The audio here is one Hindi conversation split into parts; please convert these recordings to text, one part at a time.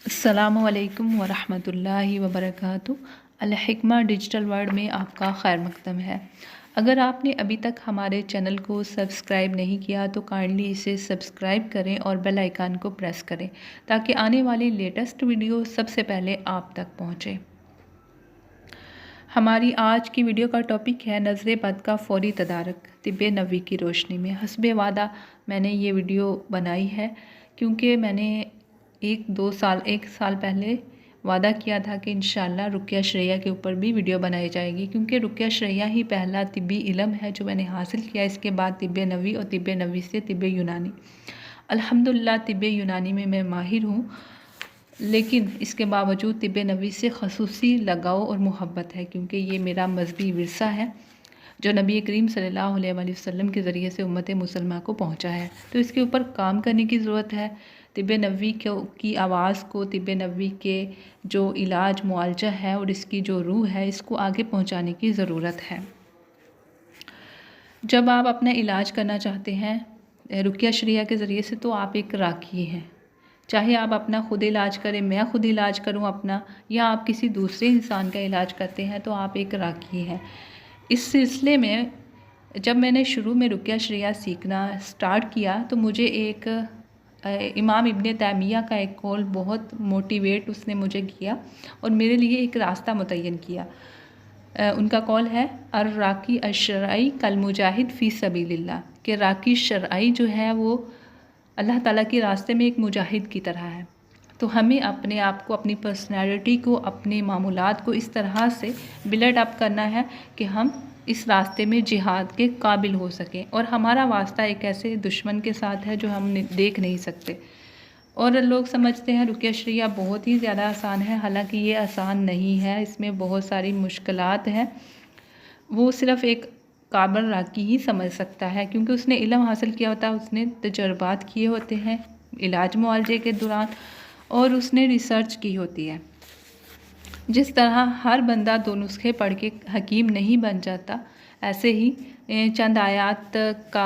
अस्सलामुअलैकुम वरहमतुल्लाहि वबरकातुहू। अल हिकमा डिजिटल वर्ल्ड में आपका खैर मकदम है। अगर आपने अभी तक हमारे चैनल को सब्सक्राइब नहीं किया तो काइंडली इसे सब्सक्राइब करें और बेल आइकन को प्रेस करें ताकि आने वाली लेटेस्ट वीडियो सबसे पहले आप तक पहुँचे। हमारी आज की वीडियो का टॉपिक है नज़र बद का फ़ौरी तदारक तिब्ब नबवी की रोशनी में। हस्बे वादा मैंने ये वीडियो बनाई है क्योंकि मैंने एक साल पहले वादा किया था कि इंशाल्लाह रुक़या शरैया के ऊपर भी वीडियो बनाई जाएगी, क्योंकि रुक़या शरैया ही पहला तिब्बी इल्म है जो मैंने हासिल किया। इसके बाद तिब्ब नबवी और तिब्ब नबवी से तिब्ब यूनानी। अल्हम्दुलिल्लाह तिब्ब यूनानी में मैं माहिर हूँ, लेकिन इसके बावजूद तिब्ब नबवी से ख़ुसूसी लगाव और मोहब्बत है, क्योंकि ये मेरा मज़हबी विरसा है जो नबी करीम सल्लल्लाहु अलैहि वसल्लम के ज़रिए से उम्मत मुसलमान को पहुँचा है। तो इसके ऊपर काम करने की ज़रूरत है। तिब्ब नबवी की आवाज़ को, तिब्ब नबवी के जो इलाज मुआलजा है और इसकी जो रूह है, इसको आगे पहुँचाने की ज़रूरत है। जब आप अपना इलाज करना चाहते हैं रुक़या शरैया के ज़रिए से, तो आप एक राकी हैं। चाहे आप अपना ख़ुद इलाज करें, मैं ख़ुद इलाज करूं अपना, या आप किसी दूसरे इंसान का इलाज करते हैं, तो आप एक राकी हैं। इस सिलसिले में जब मैंने शुरू में रुक़या शरैया सीखना स्टार्ट किया तो मुझे एक इमाम इब्न तैमिया का एक कौल बहुत मोटिवेट उसने मुझे किया और मेरे लिए एक रास्ता मुतय्यन किया। उनका कौल है अर राकी अशरई कल मुजाहिद फ़ी सबीलिल्लाह, कि राकी शरई जो है वो अल्लाह ताला के रास्ते में एक मुजाहिद की तरह है। तो हमें अपने आप को, अपनी पर्सनैलिटी को, अपने मामूलात को इस तरह से बिल्ड अप करना है कि हम इस रास्ते में जिहाद के काबिल हो सकें। और हमारा वास्ता एक ऐसे दुश्मन के साथ है जो हम देख नहीं सकते। और लोग समझते हैं रुक़या शरैया बहुत ही ज़्यादा आसान है, हालांकि ये आसान नहीं है, इसमें बहुत सारी मुश्किलात हैं। वो सिर्फ़ एक काबिल राकी ही समझ सकता है, क्योंकि उसने इल्म हासिल किया होता है, उसने तजर्बात किए होते हैं इलाज मुआलजे के दौरान, और उसने रिसर्च की होती है। जिस तरह हर बंदा दो नुस्खे पढ़ के हकीम नहीं बन जाता, ऐसे ही चंद आयात का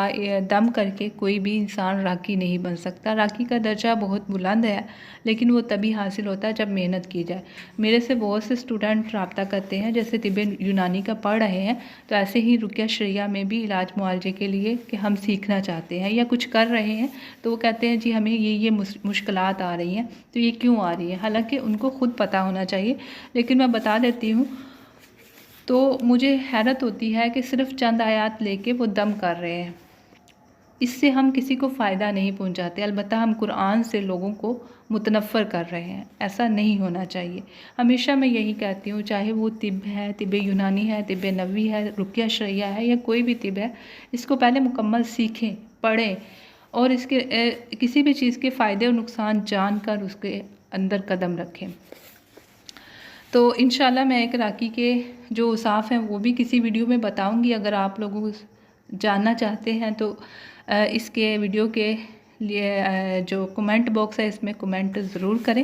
दम करके कोई भी इंसान राकी नहीं बन सकता। राकी का दर्जा बहुत बुलंद है, लेकिन वो तभी हासिल होता है जब मेहनत की जाए। मेरे से बहुत से स्टूडेंट रब्ता करते हैं, जैसे तिब्ब यूनानी का पढ़ रहे हैं, तो ऐसे ही रुक़या शरैया में भी इलाज मुआलजे के लिए कि हम सीखना चाहते हैं या कुछ कर रहे हैं, तो वो कहते हैं जी हमें ये मुश्किलात आ रही हैं, तो ये क्यों आ रही है। हालाँकि उनको ख़ुद पता होना चाहिए, लेकिन मैं बता देती हूँ। तो मुझे हैरत होती है कि सिर्फ़ चंद आयात लेके वो दम कर रहे हैं, इससे हम किसी को फ़ायदा नहीं पहुंचाते। अलबत्ता हम कुरान से लोगों को मुतनफ़्फ़र कर रहे हैं, ऐसा नहीं होना चाहिए। हमेशा मैं यही कहती हूँ, चाहे वो तिब्ब है, तिब्ब यूनानी है, तिब्ब नबवी है, रुक़या शरैया है, या कोई भी तिब्ब है, इसको पहले मुकम्मल सीखें, पढ़ें और इसके किसी भी चीज़ के फ़ायदे और नुकसान जानकर उसके अंदर कदम रखें। तो इंशाल्लाह मैं एक राकी के जो औसाफ़ हैं वो भी किसी वीडियो में बताऊंगी। अगर आप लोगों को जानना चाहते हैं तो इसके वीडियो के लिए जो कमेंट बॉक्स है इसमें कमेंट ज़रूर करें।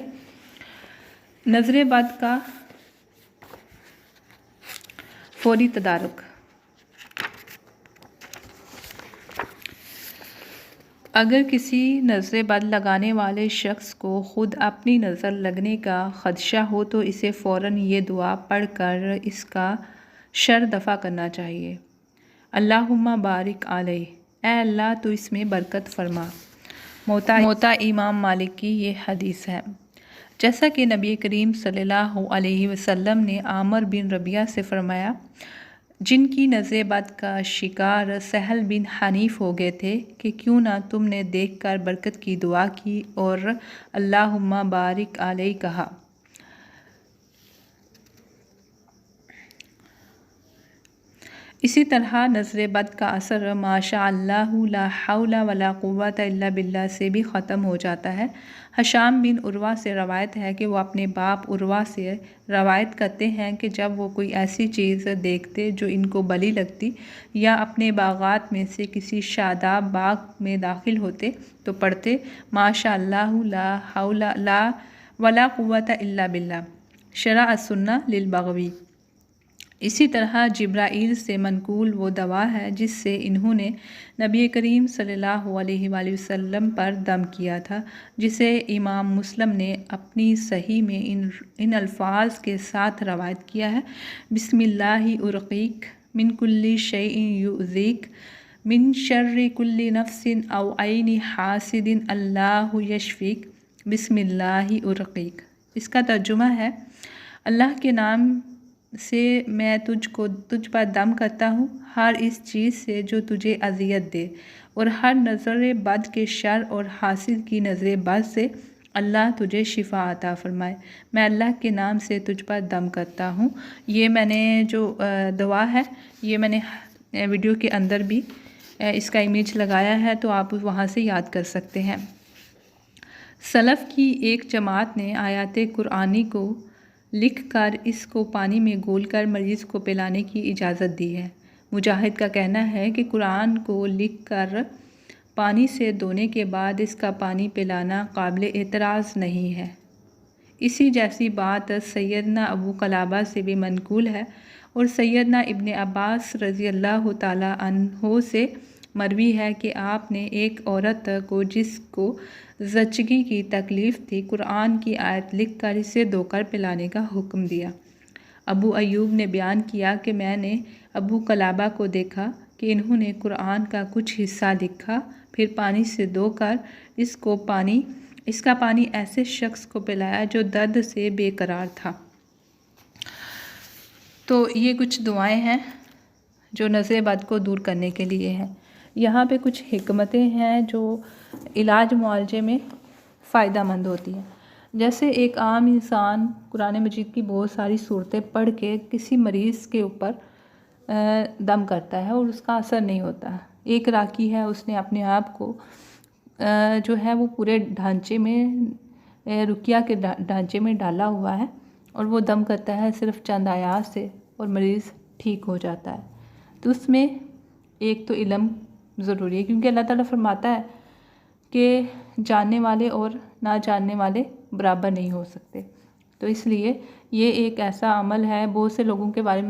नज़र बद का फ़ौरी तदारुक। अगर किसी नज़र बद लगाने वाले शख्स को ख़ुद अपनी नज़र लगने का ख़दशा हो तो इसे फ़ौरन ये दुआ पढ़कर इसका शर दफ़ा करना चाहिए। अल्लाहुम्मा बारिक अलैह, ए अल्लाह तो इसमें बरकत फ़रमा। मोता इमाम मालिक की ये हदीस है। जैसा कि नबी करीम सल्लल्लाहु अलैहि वसल्लम ने आमर बिन रबिया से फ़रमाया, जिनकी नज़र बद का शिकार सहल बिन हनीफ़ हो गए थे, कि क्यों ना तुमने देखकर बरकत की दुआ की और अल्लाहुम्मा बारिक अलैह कहा। इसी तरह नज़र बद का असर माशा अल्लाहु ला हौला वला कुव्वता इल्ला बिल्लाह से भी ख़त्म हो जाता है। हशाम बिन उर्वा से रवायत है कि वो अपने बाप उर्वा से रवायत करते हैं कि जब वो कोई ऐसी चीज़ देखते जो इनको भली लगती या अपने बागात में से किसी शादाब बाग में दाखिल होते तो पढ़ते माशा अल्लाहु ला हौला वला कुव्वता इल्ला बिल्लाह। शरह अस्सुन्ना लिल बग़वी। इसी तरह जिब्राईल से मनकूल वो दवा है जिससे इन्होंने नबी करीम सल्लल्लाहु अलैहि वसल्लम पर दम किया था, जिसे इमाम मुस्लिम ने अपनी सही में इन अल्फाज के साथ रवायत किया है। बिस्मिल्लाहि उर्क़ीक मिन कुल्ली शैइन युज़ीक मिन शर्रि कुल्ली नफ्सिन औ ऐनि हासिदिन अल्लाहु यशफ़ीक बिस्मिल्लाहि उर्क़ीक। इसका तर्जुमा है, अल्लाह के नाम से मैं तुझ पर दम करता हूँ, हर इस चीज़ से जो तुझे अज़ियत दे, और हर नज़र बद के शर और हासिल की नज़र बद से अल्लाह तुझे शिफ़ा अता फ़रमाए। मैं अल्लाह के नाम से तुझ पर दम करता हूँ। ये मैंने जो दुआ है ये मैंने वीडियो के अंदर भी इसका इमेज लगाया है, तो आप वहाँ से याद कर सकते हैं। सलफ़ की एक जमात ने आयात कुरानी को लिख कर इसको पानी में घोलकर मरीज़ को पिलाने की इजाज़त दी है। मुजाहिद का कहना है कि कुरान को लिख कर पानी से धोने के बाद इसका पानी पिलाना काबिल एतराज़ नहीं है। इसी जैसी बात सैयदना अबू कलाबा से भी मनकूल है और सैयदना इब्ने अब्बास रज़ी अल्लाह ताला अन्हो से मरवी है कि आपने एक औरत को जिसको ज़चगी की तकलीफ़ थी, कुरान की आयत लिख कर इसे धोकर पिलाने का हुक्म दिया। अबू अयूब ने बयान किया कि मैंने अबू कलाबा को देखा कि इन्होंने कुरान का कुछ हिस्सा लिखा, फिर पानी से धोकर इसका पानी ऐसे शख्स को पिलाया जो दर्द से बेकरार था। तो ये कुछ दुआएं हैं जो नज़र बद को दूर करने के लिए हैं। यहाँ पे कुछ हिकमतें हैं जो इलाज मुआलजे में फ़ायदा मंद होती हैं। जैसे एक आम इंसान कुरान मजीद की बहुत सारी सूरतें पढ़ के किसी मरीज़ के ऊपर दम करता है और उसका असर नहीं होता। एक राकी है, उसने अपने आप को जो है वो पूरे ढांचे में रुकिया के ढांचे में डाला हुआ है और वो दम करता है सिर्फ चंद आयात से और मरीज़ ठीक हो जाता है। तो उसमें एक तो इल्म ज़रूरी है, क्योंकि अल्लाह ताला फरमाता है कि जानने वाले और ना जानने वाले बराबर नहीं हो सकते। तो इसलिए ये एक ऐसा अमल है, बहुत से लोगों के बारे में